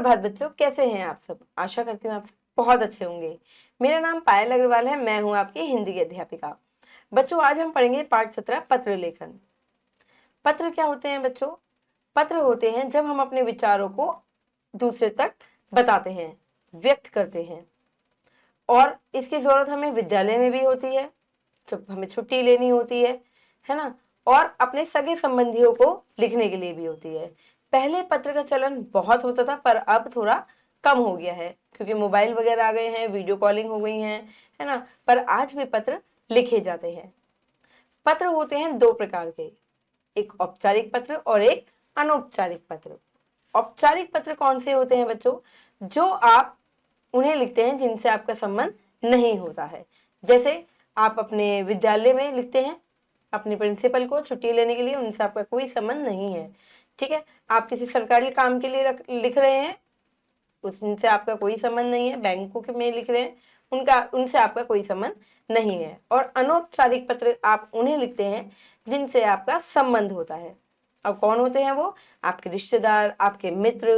सुप्रभात बच्चों, कैसे हैं आप सब। आशा करती हूँ आप बहुत अच्छे होंगे। मेरा नाम पायल अग्रवाल है, मैं हूँ आपकी हिंदी की अध्यापिका। बच्चों, आज हम पढ़ेंगे पाठ 17 पत्र लेखन। पत्र क्या होते हैं बच्चों? पत्र होते हैं जब हम अपने विचारों को दूसरे तक बताते हैं, व्यक्त करते हैं। और इसकी जरूरत हमें विद्यालय में भी होती है, जब हमें छुट्टी लेनी होती है ना। और अपने सगे संबंधियों को लिखने के लिए भी होती है। पहले पत्र का चलन बहुत होता था, पर अब थोड़ा कम हो गया है, क्योंकि मोबाइल वगैरह आ गए हैं, वीडियो कॉलिंग हो गई है ना। पर आज भी पत्र लिखे जाते हैं। पत्र होते हैं दो प्रकार के, एक औपचारिक पत्र और एक अनौपचारिक पत्र। औपचारिक पत्र कौन से होते हैं बच्चों? जो आप उन्हें लिखते हैं जिनसे आपका संबंध नहीं होता है। जैसे आप अपने विद्यालय में लिखते हैं अपने प्रिंसिपल को छुट्टी लेने के लिए, उनसे आपका कोई संबंध नहीं है, ठीक है। आप किसी सरकारी काम के लिए लिख रहे हैं, उनसे आपका कोई संबंध नहीं है। बैंकों के में लिख रहे हैं, उनसे आपका कोई संबंध नहीं है। और अनौपचारिक पत्र आप उन्हें लिखते हैं जिनसे आपका संबंध होता है। अब कौन होते हैं वो? आपके रिश्तेदार, आपके मित्र,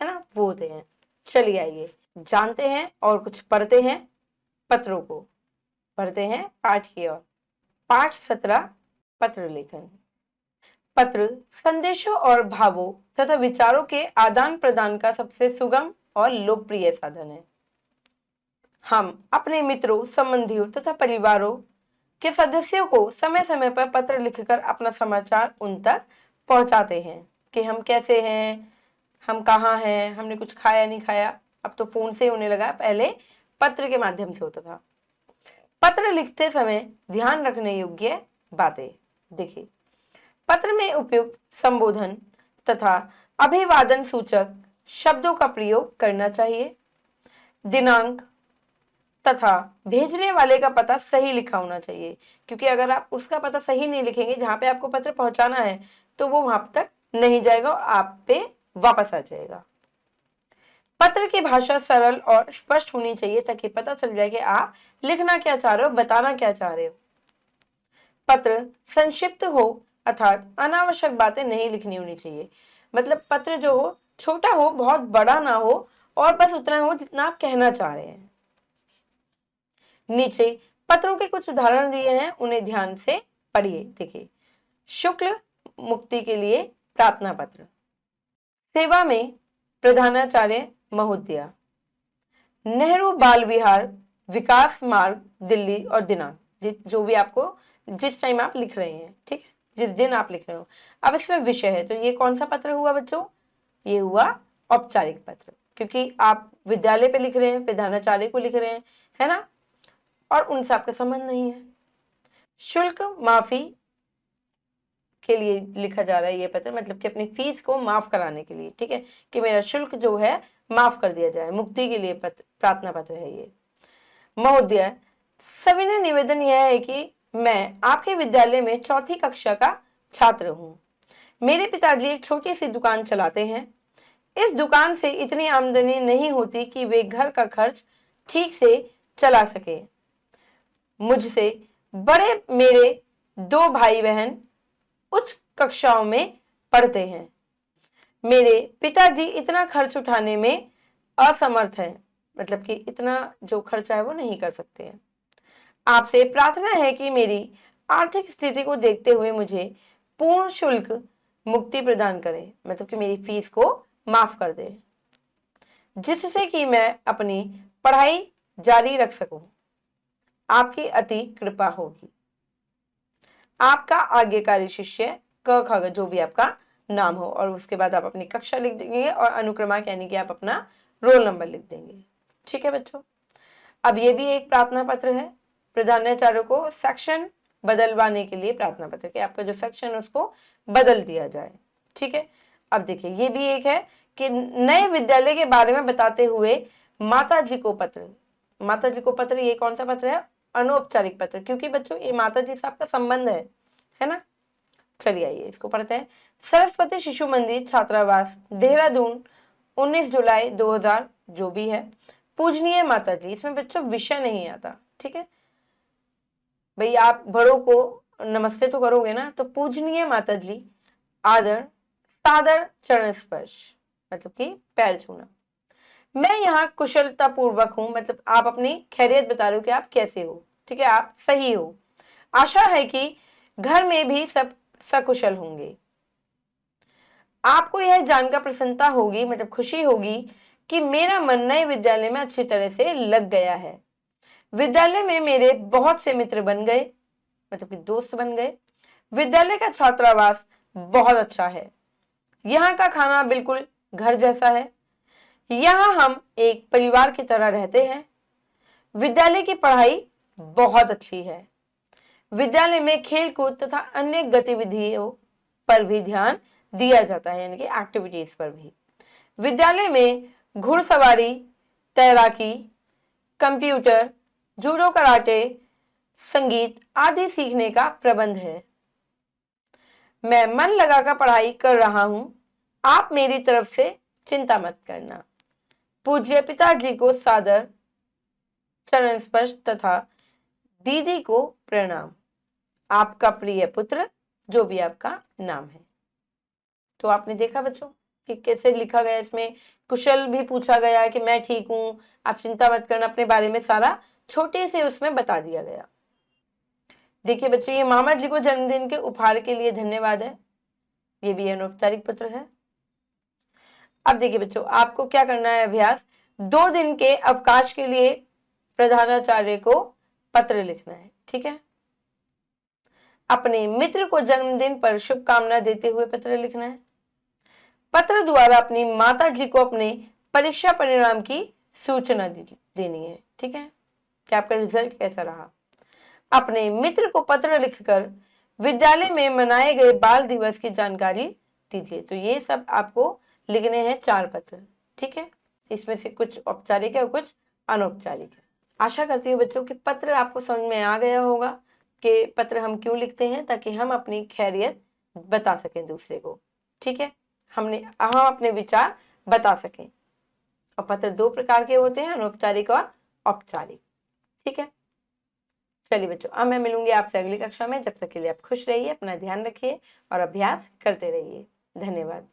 है ना, वो होते हैं। चलिए आइए जानते हैं और कुछ पढ़ते हैं। पत्रों को पढ़ते हैं पाठ की ओर। पाठ 17 पत्र लेखन। पत्र संदेशों और भावों तथा विचारों के आदान प्रदान का सबसे सुगम और लोकप्रिय साधन है। हम अपने मित्रों, संबंधियों तथा परिवारों के सदस्यों को समय समय पर पत्र लिखकर अपना समाचार उन तक पहुंचाते हैं कि हम कैसे हैं, हम कहाँ हैं, हमने कुछ खाया नहीं खाया। अब तो फोन से होने लगा, पहले पत्र के माध्यम से होता था। पत्र लिखते समय ध्यान रखने योग्य बातें देखिए। पत्र में उपयुक्त संबोधन तथा अभिवादन सूचक शब्दों का प्रयोग करना चाहिए। दिनांक तथा भेजने वाले का पता सही लिखा होना चाहिए, क्योंकि अगर आप उसका पता सही नहीं लिखेंगे जहां पे आपको पत्र पहुंचाना है, तो वो वहां तक नहीं जाएगा और आप पे वापस आ जाएगा। पत्र की भाषा सरल और स्पष्ट होनी चाहिए, ताकि पता चल जाए कि आप लिखना क्या चाह रहे हो, बताना क्या चाह रहे हो। पत्र संक्षिप्त हो, अर्थात अनावश्यक बातें नहीं लिखनी होनी चाहिए। मतलब पत्र जो हो छोटा हो, बहुत बड़ा ना हो, और बस उतना हो जितना आप कहना चाह रहे हैं। नीचे पत्रों के कुछ उदाहरण दिए हैं, उन्हें ध्यान से पढ़िए। देखिए, शुक्ल मुक्ति के लिए प्रार्थना पत्र, सेवा में प्रधानाचार्य महोदया, नेहरू बाल विहार विकास मार्ग दिल्ली, और दिनांक जो भी आपको जिस टाइम आप लिख रहे हैं, ठीक है, जिस दिन आप लिख रहे हो। अब इसमें विषय है, तो ये कौन सा पत्र हुआ बच्चों? ये हुआ औपचारिक पत्र, क्योंकि आप विद्यालय पे लिख रहे हैं, प्रधानाचार्य को लिख रहे हैं, है ना, और उनसे आपका संबंध नहीं है। शुल्क माफी के लिए लिखा जा रहा है ये पत्र, मतलब कि अपनी फीस को माफ कराने के लिए, ठीक है, कि मेरा शुल्क जो है माफ कर दिया जाए, मुक्ति के लिए प्रार्थना पत्र है ये। महोदय, सविनय निवेदन यह है कि मैं आपके विद्यालय में 4ठी कक्षा का छात्र हूँ। मेरे पिताजी एक छोटी सी दुकान चलाते हैं। इस दुकान से इतनी आमदनी नहीं होती कि वे घर का खर्च ठीक से चला सके। मुझसे बड़े मेरे 2 भाई बहन उच्च कक्षाओं में पढ़ते हैं। मेरे पिताजी इतना खर्च उठाने में असमर्थ है, मतलब कि इतना जो खर्चा है वो नहीं कर सकते हैं। आपसे प्रार्थना है कि मेरी आर्थिक स्थिति को देखते हुए मुझे पूर्ण शुल्क मुक्ति प्रदान करें, मतलब कि मेरी फीस को माफ कर दें, जिससे कि मैं अपनी पढ़ाई जारी रख सकूं। आपकी अति कृपा होगी। आपका आज्ञाकारी शिष्य क ख ग, जो भी आपका नाम हो, और उसके बाद आप अपनी कक्षा लिख देंगे और अनुक्रमांक यानी कि आप अपना रोल नंबर लिख देंगे। ठीक है बच्चों, अब ये भी एक प्रार्थना पत्र है। प्रधानाचार्य को सेक्शन बदलवाने के लिए प्रार्थना पत्र, कि आपका जो सेक्शन है उसको बदल दिया जाए। ठीक है, अब देखिए ये भी एक है कि नए विद्यालय के बारे में बताते हुए माता जी को पत्र। माता जी को पत्र, ये कौन सा पत्र है? अनौपचारिक पत्र, क्योंकि बच्चों ये माता जी से आपका संबंध है ना। चलिए आइए इसको पढ़ते हैं। सरस्वती शिशु मंदिर छात्रावास देहरादून 19 जुलाई 2000 जो भी है। पूजनीय माता जी, इसमें बच्चों विषय नहीं आता, ठीक है भाई, आप बड़ों को नमस्ते तो करोगे ना, तो पूजनीय माता जी, आदर सादर चरण स्पर्श, मतलब कि पैर छूना। मैं यहाँ कुशलता पूर्वक हूँ, मतलब आप अपनी खैरियत बता रहे हो कि आप कैसे हो, ठीक है, आप सही हो। आशा है कि घर में भी सब सकुशल होंगे। आपको यह जानकर प्रसन्नता होगी, मतलब खुशी होगी कि मेरा मन नए विद्यालय में अच्छी तरह से लग गया है। विद्यालय में मेरे बहुत से मित्र बन गए, मतलब कि दोस्त बन गए। विद्यालय का छात्रावास बहुत अच्छा है। यहाँ का खाना बिल्कुल घर जैसा है। यहाँ हम एक परिवार की तरह रहते हैं। विद्यालय की पढ़ाई बहुत अच्छी है। विद्यालय में खेल कूद तथा अन्य गतिविधियों पर भी ध्यान दिया जाता है, यानी कि एक्टिविटीज पर भी। विद्यालय में घुड़सवारी, तैराकी, कंप्यूटर, जूडो, कराटे, संगीत आदि सीखने का प्रबंध है। मैं मन लगाकर पढ़ाई कर रहा हूं। आप मेरी तरफ से चिंता मत करना। पूज्य पिताजी को सादर चरण स्पर्श तथा दीदी को प्रणाम। आपका प्रिय पुत्र, जो भी आपका नाम है। तो आपने देखा बच्चों कि कैसे लिखा गया, इसमें कुशल भी पूछा गया है कि मैं ठीक हूं, आप चिंता मत करना, अपने बारे में सारा छोटे से उसमें बता दिया गया। देखिए बच्चों, ये मामा जी को जन्मदिन के उपहार के लिए धन्यवाद है, ये भी अनौपचारिक पत्र है। अब देखिए बच्चों, आपको क्या करना है अभ्यास, 2 दिन के अवकाश के लिए प्रधानाचार्य को पत्र लिखना है, ठीक है। अपने मित्र को जन्मदिन पर शुभकामना देते हुए पत्र लिखना है। पत्र द्वारा अपनी माता जी को अपने परीक्षा परिणाम की सूचना देनी है, ठीक है, कि आपका रिजल्ट कैसा रहा। अपने मित्र को पत्र लिखकर विद्यालय में मनाए गए बाल दिवस की जानकारी दीजिए। तो ये सब आपको लिखने हैं 4 पत्र, ठीक है। इसमें से कुछ औपचारिक है और कुछ अनौपचारिक है। आशा करती हूँ बच्चों कि पत्र आपको समझ में आ गया होगा कि पत्र हम क्यों लिखते हैं, ताकि हम अपनी खैरियत बता सकें दूसरे को, ठीक है, हम अपने विचार बता सकें। और पत्र 2 प्रकार के होते हैं, अनौपचारिक और औपचारिक, ठीक है। चलिए बच्चों, अब मैं मिलूंगी आपसे अगली कक्षा में। जब तक के लिए आप खुश रहिए, अपना ध्यान रखिए और अभ्यास करते रहिए। धन्यवाद।